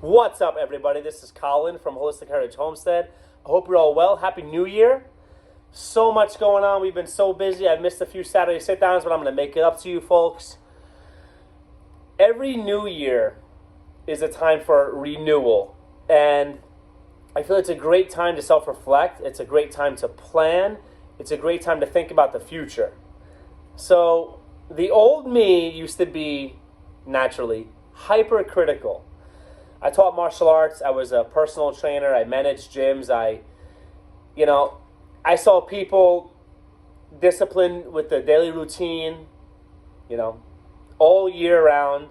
What's up, everybody? This is Colin from Homestead. I hope you're all well. Happy New Year. So much going on. We've been so busy. I've missed a few Saturday sit-downs, but I'm going to make it up to you folks. Every New Year is a time for renewal. And I feel it's a great time to self-reflect. It's a great time to plan. It's a great time to think about the future. So the old me used to be, naturally, hypercritical. I taught martial arts. I was a personal trainer. I managed gyms. I saw people disciplined with the daily routine, all year round,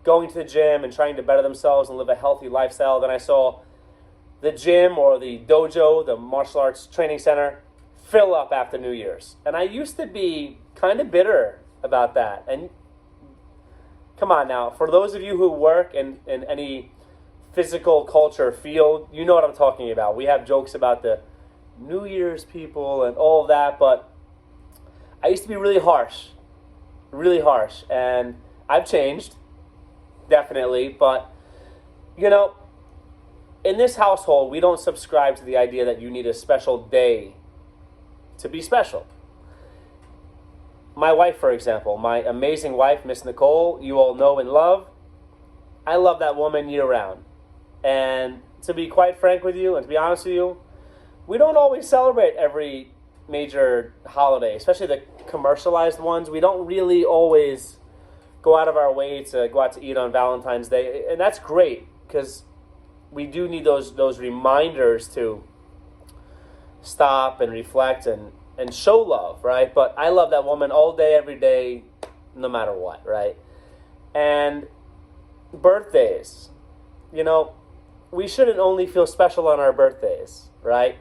going to the gym and trying to better themselves and live a healthy lifestyle. Then I saw the gym or the dojo, the martial arts training center, fill up after New Year's. And I used to be kind of bitter about that. And come on now, for those of you who work in any physical culture field, you know what I'm talking about. We have jokes about the New Year's people and all of that, but I used to be really harsh, and I've changed, definitely, but, in this household, we don't subscribe to the idea that you need a special day to be special. My wife, for example, my amazing wife, Miss Nicole, you all know and love, I love that woman year-round. And to be quite frank with you and to be honest with you, we don't always celebrate every major holiday, especially the commercialized ones. We don't really always go out of our way to go out to eat on Valentine's Day. And that's great because we do need those reminders to stop and reflect and show love, right? But I love that woman all day, every day, no matter what, right? And birthdays, we shouldn't only feel special on our birthdays, right?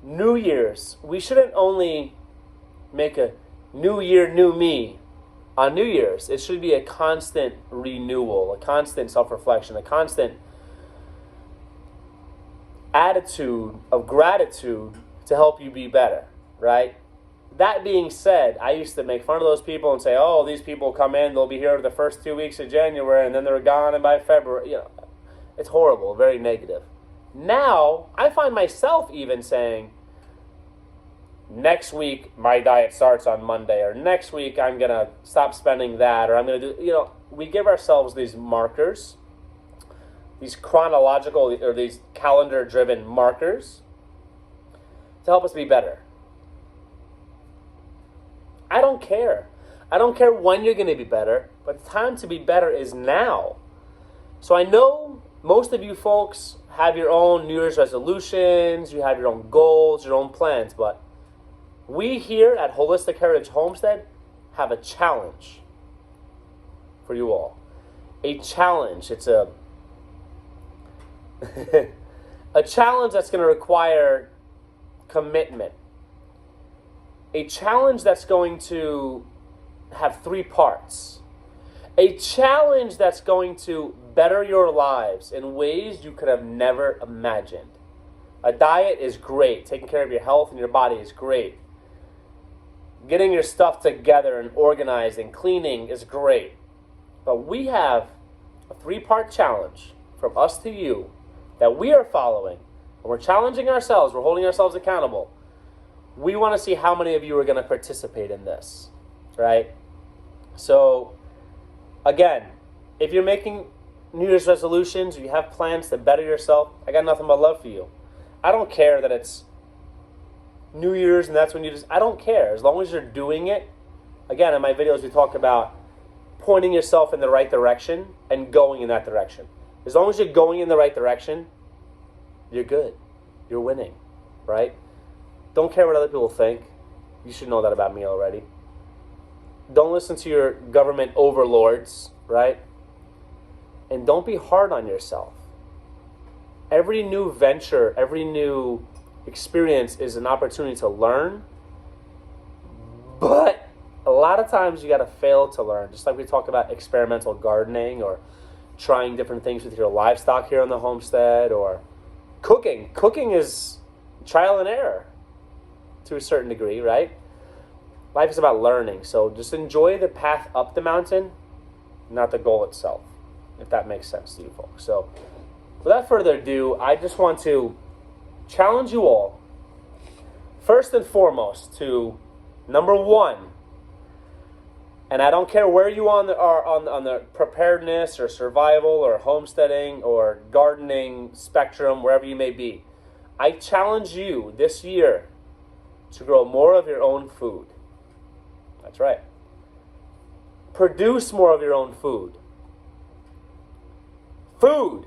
New Year's, we shouldn't only make a new year, new me on New Year's. It should be a constant renewal, a constant self-reflection, a constant attitude of gratitude to help you be better, right? That being said, I used to make fun of those people and say, oh, these people come in, they'll be here the first 2 weeks of January, and then they're gone, and by February, it's horrible, very negative. Now, I find myself even saying, next week, my diet starts on Monday, or next week, I'm going to stop spending that, or I'm going to do, we give ourselves these markers, these chronological, or these calendar-driven markers to help us be better. I don't care. I don't care when you're going to be better, but the time to be better is now. So I know most of you folks have your own New Year's resolutions, you have your own goals, your own plans, but we here at Holistic Heritage Homestead have a challenge for you all. A challenge. It's a challenge that's going to require commitment. A challenge that's going to have 3 parts. A challenge that's going to better your lives in ways you could have never imagined. A diet is great. Taking care of your health and your body is great. Getting your stuff together and organized and cleaning is great. But we have a 3-part challenge from us to you that we are following. And we're challenging ourselves. We're holding ourselves accountable. We want to see how many of you are going to participate in this, right? So, again, if you're making New Year's resolutions, or you have plans to better yourself, I got nothing but love for you. I don't care that it's New Year's and that's when I don't care. As long as you're doing it. Again, in my videos, we talk about pointing yourself in the right direction and going in that direction. As long as you're going in the right direction, you're good. You're winning, right? Don't care what other people think. You should know that about me already. Don't listen to your government overlords, right? And don't be hard on yourself. Every new venture, every new experience is an opportunity to learn. But a lot of times you got to fail to learn. Just like we talk about experimental gardening or trying different things with your livestock here on the homestead or cooking. Cooking is trial and error to a certain degree, right? Life is about learning. So just enjoy the path up the mountain, not the goal itself. if that makes sense to you folks. So without further ado, I just want to challenge you all, first and foremost, to number one, and I don't care where you are on the preparedness or survival or homesteading or gardening spectrum, wherever you may be, I challenge you this year to grow more of your own food. That's right. Produce more of your own food. Food.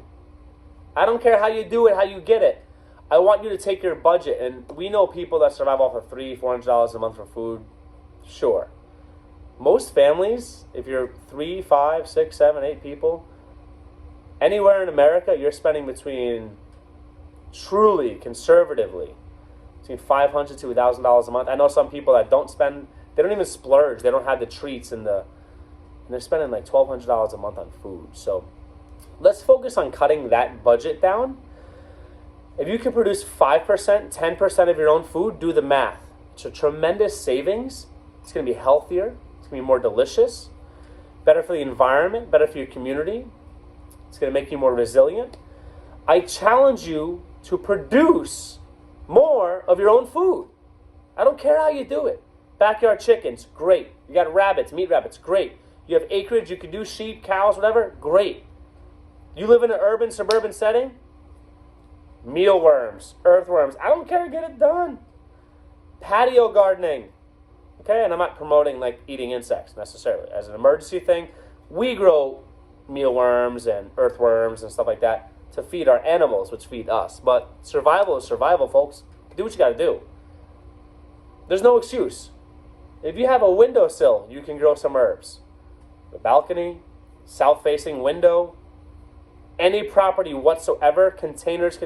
I don't care how you do it, how you get it. I want you to take your budget, and we know people that survive off of $300-$400 a month for food. Sure. Most families, if you're 3, 5, 6, 7, 8 people, anywhere in America, you're spending between, truly, conservatively, between $500 to $1,000 a month. I know some people that don't spend, they don't even splurge. They don't have the treats and they're spending like $1,200 a month on food. So let's focus on cutting that budget down. If you can produce 5%, 10% of your own food, do the math. It's a tremendous savings. It's going to be healthier. It's going to be more delicious, better for the environment, better for your community. It's going to make you more resilient. I challenge you to produce more of your own food. I don't care how you do it. Backyard chickens, great. You got rabbits, meat rabbits, great. You have acreage, you can do sheep, cows, whatever, great. You live in an urban, suburban setting, mealworms, earthworms, I don't care, get it done. Patio gardening. Okay, and I'm not promoting like eating insects necessarily. As an emergency thing, we grow mealworms and earthworms and stuff like that to feed our animals, which feed us. But survival is survival, folks. Do what you got to do. There's no excuse. If you have a windowsill, you can grow some herbs. The balcony, south-facing window, any property whatsoever, containers.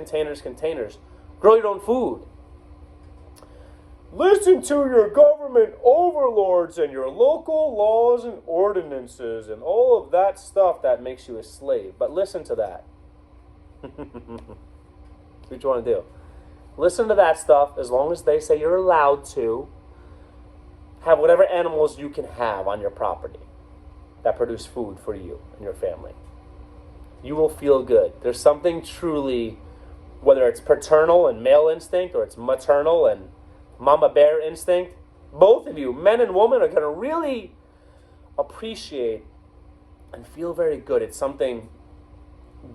Grow your own food. Listen to your government overlords and your local laws and ordinances and all of that stuff that makes you a slave. But listen to that. That's what you want to do. Listen to that stuff as long as they say you're allowed to have whatever animals you can have on your property that produce food for you and your family. You will feel good. There's something truly, whether it's paternal and male instinct or it's maternal and mama bear instinct, both of you, men and women, are going to really appreciate and feel very good. It's something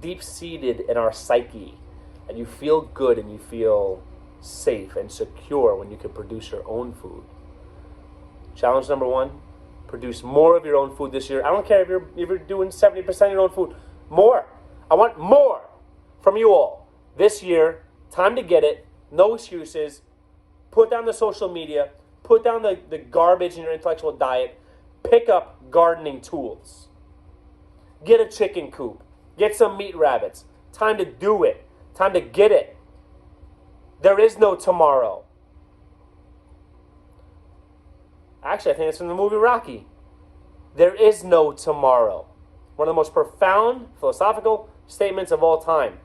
deep-seated in our psyche, and you feel good and you feel safe and secure when you can produce your own food. Challenge number one, produce more of your own food this year. I don't care if you're doing 70% of your own food. More. I want more from you all this year. Time to get it. No excuses. Put down the social media. Put down the garbage in your intellectual diet. Pick up gardening tools. Get a chicken coop. Get some meat rabbits. Time to do it. Time to get it. There is no tomorrow. Actually, I think it's from the movie Rocky. There is no tomorrow. One of the most profound philosophical statements of all time.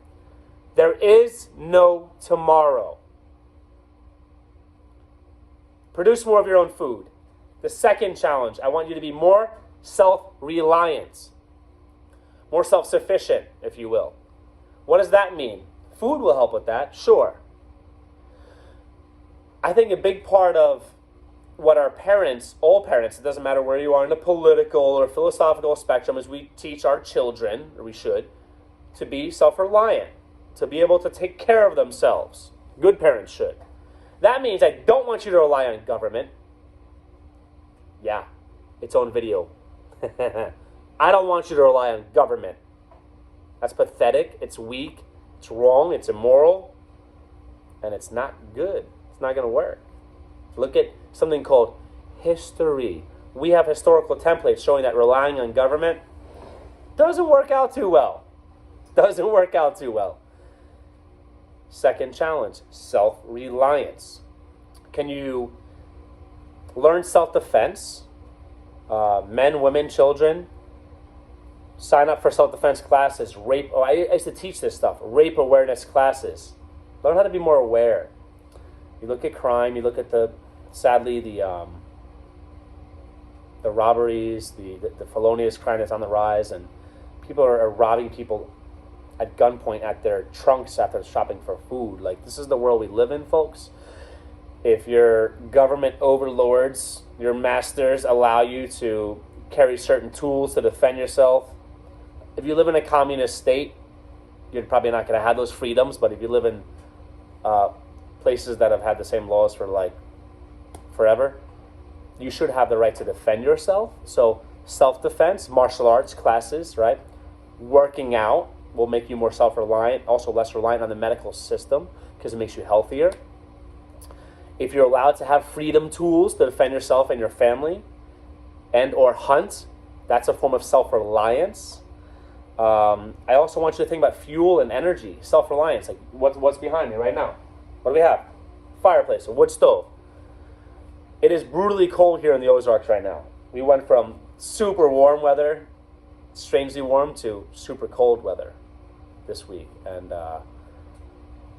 There is no tomorrow. Produce more of your own food. The second challenge, I want you to be more self-reliant. More self-sufficient, if you will. What does that mean? Food will help with that, sure. I think a big part of what our parents, all parents, it doesn't matter where you are in the political or philosophical spectrum, is we teach our children, or we should, to be self-reliant, to be able to take care of themselves. Good parents should. That means I don't want you to rely on government. Yeah, its own video. I don't want you to rely on government. That's pathetic, it's weak, it's wrong, it's immoral, and it's not good. It's not going to work. Look at something called history. We have historical templates showing that relying on government doesn't work out too well. Doesn't work out too well. Second challenge, self-reliance. Can you learn self-defense? Men, women, children, sign up for self-defense classes. I used to teach this stuff. Rape awareness classes. Learn how to be more aware. You look at crime. You look at sadly the robberies, the felonious crime that's on the rise, and People are robbing people at gunpoint at their trunks after shopping for food. Like, this is the world we live in, folks. If your government overlords, your masters, allow you to carry certain tools to defend yourself, if you live in a communist state, you're probably not going to have those freedoms. But if you live in places that have had the same laws for like forever, you should have the right to defend yourself. So self-defense, martial arts classes, right? Working out will make you more self-reliant, also less reliant on the medical system because it makes you healthier. If you're allowed to have freedom tools to defend yourself and your family and or hunt, that's a form of self-reliance. I also want you to think about fuel and energy, self-reliance. Like what's behind me right now? What do we have? Fireplace, a wood stove. It is brutally cold here in the Ozarks right now. We went from super warm weather, strangely warm, to super cold weather this week. And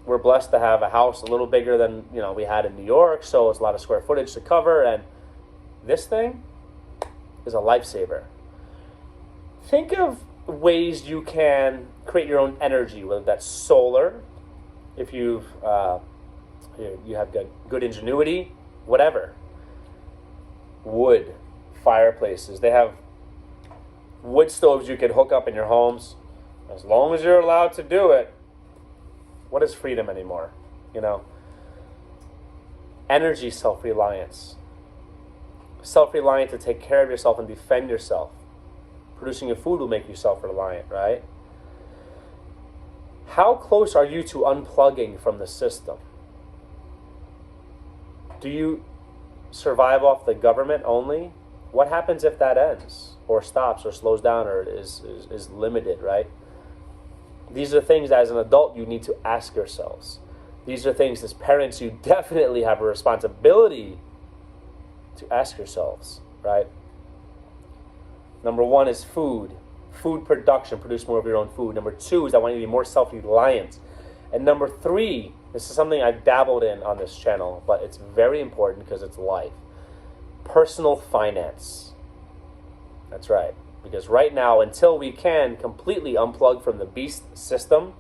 we're blessed to have a house a little bigger than we had in New York, so it's a lot of square footage to cover. And this thing is a lifesaver. Think of ways you can create your own energy, whether that's solar, if you have good ingenuity, whatever. Wood, fireplaces. They have wood stoves you can hook up in your homes, as long as you're allowed to do it. What is freedom anymore? Energy, self-reliance. Self-reliant to take care of yourself and defend yourself. Producing your food will make you self-reliant, right? How close are you to unplugging from the system? Do you survive off the government only? What happens if that ends or stops or slows down or is limited, right? These are things that as an adult you need to ask yourselves. These are things as parents you definitely have a responsibility to ask yourselves, right? Number one is food. Food production, produce more of your own food. Number two is I want you to be more self-reliant. And number three, this is something I've dabbled in on this channel, but it's very important because it's life. Personal finance. That's right. Because right now, until we can completely unplug from the beast system,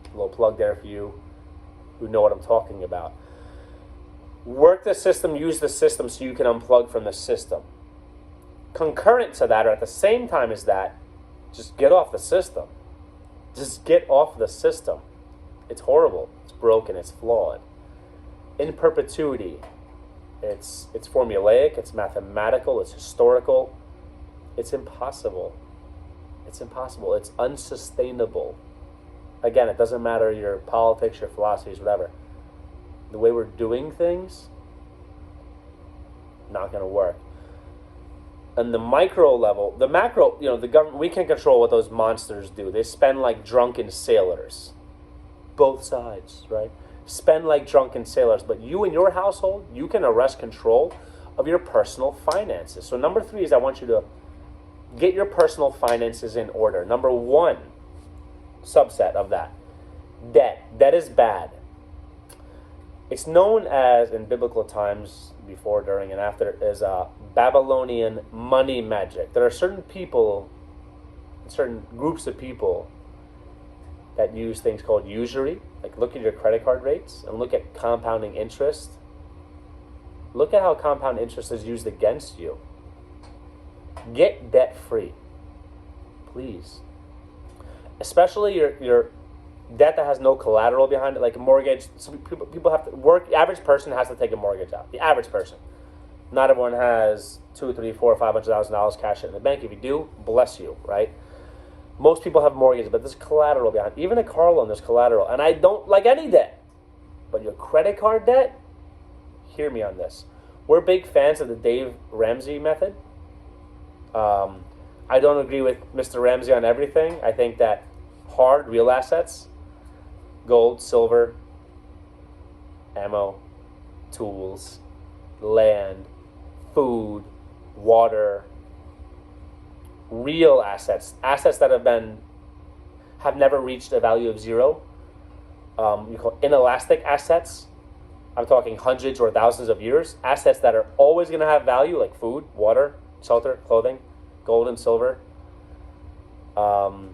a little plug there for you who know what I'm talking about. Work the system, use the system so you can unplug from the system. Concurrent to that, or at the same time as that, just get off the system. Just get off the system. It's horrible. It's broken. It's flawed. In perpetuity, it's formulaic. It's mathematical. It's historical. It's impossible. It's impossible. It's unsustainable. Again, it doesn't matter your politics, your philosophies, whatever. The way we're doing things, not going to work. On the micro level, the macro, the government, we can control what those monsters do. They spend like drunken sailors. Both sides, right? Spend like drunken sailors. But you in your household, you can arrest control of your personal finances. So number three is I want you to get your personal finances in order. Number one, subset of that, debt. Debt is bad. It's known as, in biblical times, before, during, and after, as Babylonian money magic. There are certain people, certain groups of people that use things called usury. Like look at your credit card rates and look at compounding interest. Look at how compound interest is used against you. Get debt free, please. Especially your debt that has no collateral behind it, like a mortgage. Some people have to work. The average person has to take a mortgage out. The average person. Not everyone has $200,000, $300,000, $400,000, $500,000 cash in the bank. If you do, bless you, right? Most people have mortgages, but there's collateral behind. Even a car loan, there's collateral. And I don't like any debt. But your credit card debt, hear me on this. We're big fans of the Dave Ramsey method. I don't agree with Mr. Ramsey on everything. I think that hard, real assets, gold, silver, ammo, tools, land, food, water, real assets that have never reached a value of zero. You call inelastic assets. I'm talking hundreds or thousands of years. Assets that are always going to have value, like food, water, shelter, clothing, gold and silver. That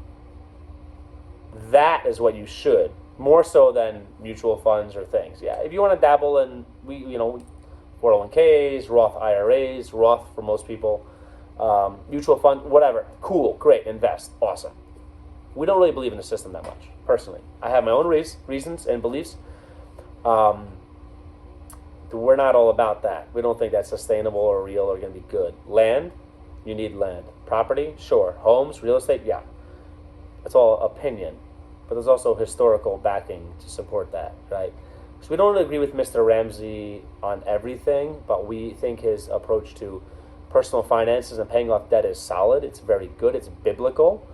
is what you should, more so than mutual funds or things. Yeah, if you want to dabble in, 401ks, Roth IRAs, Roth for most people, mutual fund, whatever, cool, great, invest, awesome. We don't really believe in the system that much, personally. I have my own reasons and beliefs. We're not all about that. We don't think that's sustainable or real or going to be good. Land, you need land. Property, sure. Homes, real estate, yeah. That's all opinion. But there's also historical backing to support that, right? So we don't really agree with Mr. Ramsey on everything, but we think his approach to personal finances and paying off debt is solid. It's very good. It's biblical.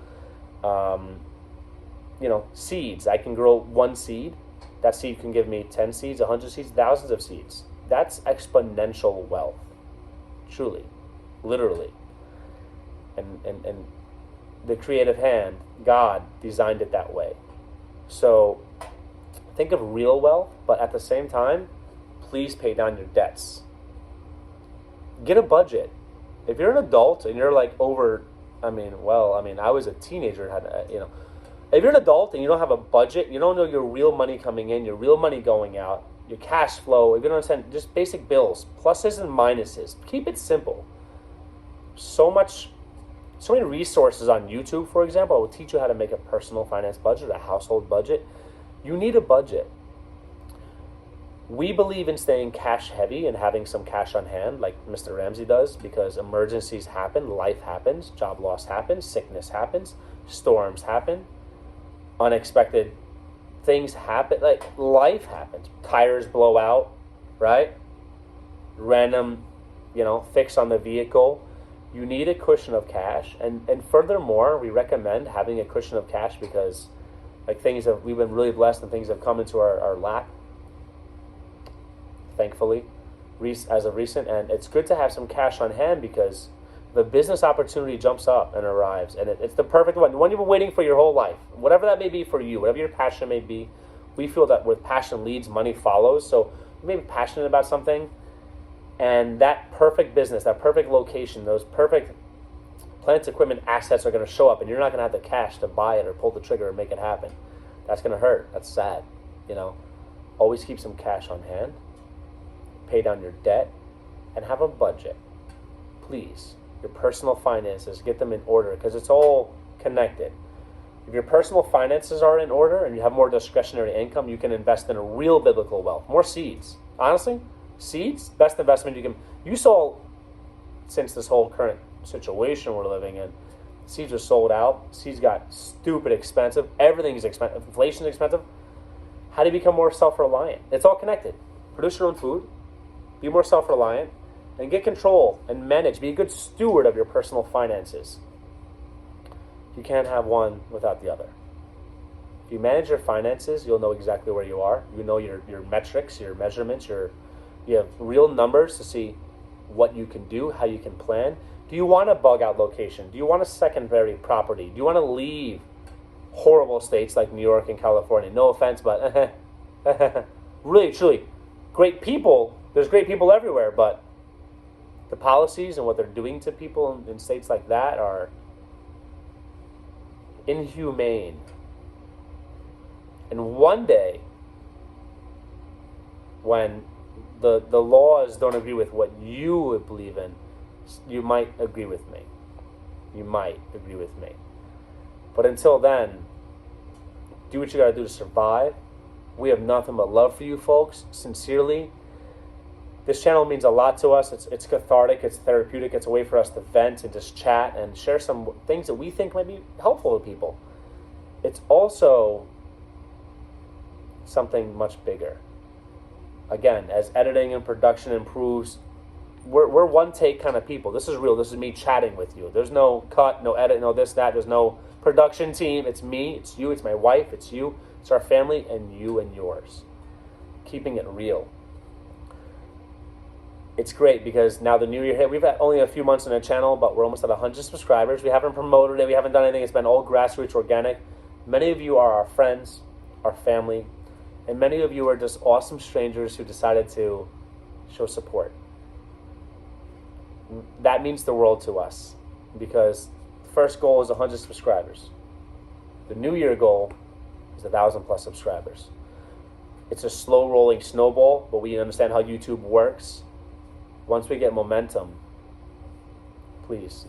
Seeds. I can grow one seed. That seed can give me 10 seeds, 100 seeds, thousands of seeds. That's exponential wealth. Truly. Literally. And the creative hand, God, designed it that way. So think of real wealth, but at the same time, please pay down your debts. Get a budget. If you're an adult and you're like over, I was a teenager, if you're an adult and you don't have a budget, you don't know your real money coming in, your real money going out, your cash flow, if you don't understand, just basic bills, pluses and minuses. Keep it simple. So many resources on YouTube, for example, will teach you how to make a personal finance budget, a household budget. You need a budget. We believe in staying cash heavy and having some cash on hand, like Mr. Ramsey does, because emergencies happen, life happens, job loss happens, sickness happens, storms happen, unexpected things happen, like life happens. Tires blow out, right? Random, fix on the vehicle. You need a cushion of cash, and furthermore, we recommend having a cushion of cash because, we've been really blessed and things have come into our lap, thankfully, as of recent, and it's good to have some cash on hand because the business opportunity jumps up and arrives, and it's the perfect one you've been waiting for your whole life, whatever that may be for you, whatever your passion may be. We feel that where passion leads, money follows. So you may be passionate about something, and that perfect business, that perfect location, those perfect plant, equipment, assets are going to show up, and you're not going to have the cash to buy it or pull the trigger and make it happen. That's going to hurt. That's sad. Always keep some cash on hand, pay down your debt, and have a budget. Please, your personal finances, get them in order because it's all connected. If your personal finances are in order and you have more discretionary income, you can invest in a real biblical wealth. More seeds. Honestly, seeds, best investment you can. You saw, since this whole current situation we're living in, seeds are sold out. Seeds got stupid expensive. Everything is expensive. Inflation is expensive. How do you become more self-reliant? It's all connected. Produce your own food. Be more self-reliant. And get control and manage. Be a good steward of your personal finances. You can't have one without the other. If you manage your finances, you'll know exactly where you are. You know your metrics, your measurements, you have real numbers to see what you can do, how you can plan. Do you want a bug out location? Do you want a secondary property? Do you want to leave horrible states like New York and California? No offense, but really, truly, great people. There's great people everywhere, but the policies and what they're doing to people in states like that are inhumane. And one day, when the laws don't agree with what you believe in, you might agree with me. You might agree with me. But until then, do what you got to do to survive. We have nothing but love for you folks, sincerely. This channel means a lot to us. It's cathartic, it's therapeutic, it's a way for us to vent and just chat and share some things that we think might be helpful to people. It's also something much bigger. Again, as editing and production improves, we're one take kind of people. This is real. This is me chatting with you. There's no cut, no edit, no this, that. There's no production team. It's me, it's you, it's my wife, it's you, it's our family, and you and yours. Keeping it real. It's great because now the new year hit. We've had only a few months on the channel, but we're almost at 100 subscribers. We haven't promoted it. We haven't done anything. It's been all grassroots, organic. Many of you are our friends, our family, and many of you are just awesome strangers who decided to show support. That means the world to us because first goal is 100 subscribers. The New Year goal is 1,000+ subscribers. It's a slow rolling snowball, but we understand how YouTube works. Once we get momentum, please,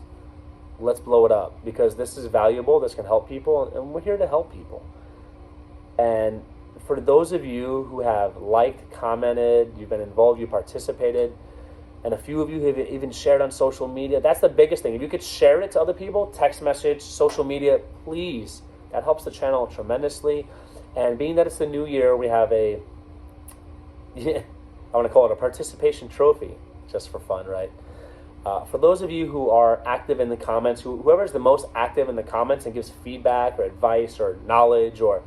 let's blow it up, because this is valuable, this can help people, and we're here to help people. And for those of you who have liked, commented, you've been involved, you participated, and a few of you have even shared on social media, that's the biggest thing. If you could share it to other people, text message, social media, please. That helps the channel tremendously. And being that it's the new year, we have I want to call it a participation trophy, just for fun, right? For those of you who are active in the comments, whoever is the most active in the comments and gives feedback or advice or knowledge or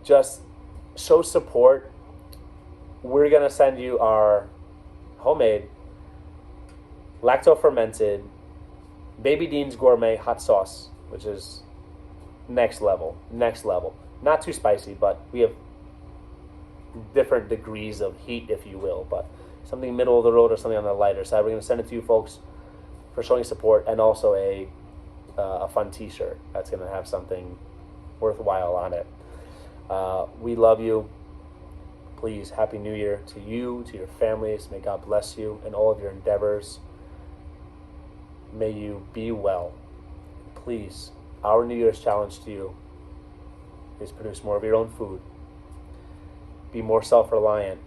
just show support, we're going to send you our homemade, lacto-fermented Baby Dean's Gourmet hot sauce, which is next level. Not too spicy, but we have different degrees of heat, if you will, but something middle of the road or something on the lighter side. We're going to send it to you folks for showing support, and also a fun t-shirt that's going to have something worthwhile on it. We love you. Please, Happy New Year to you, to your families. May God bless you in all of your endeavors. May you be well. Please, our New Year's challenge to you is produce more of your own food. Be more self-reliant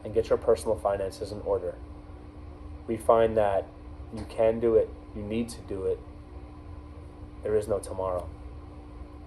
and get your personal finances in order. We find that you can do it. You need to do it. There is no tomorrow.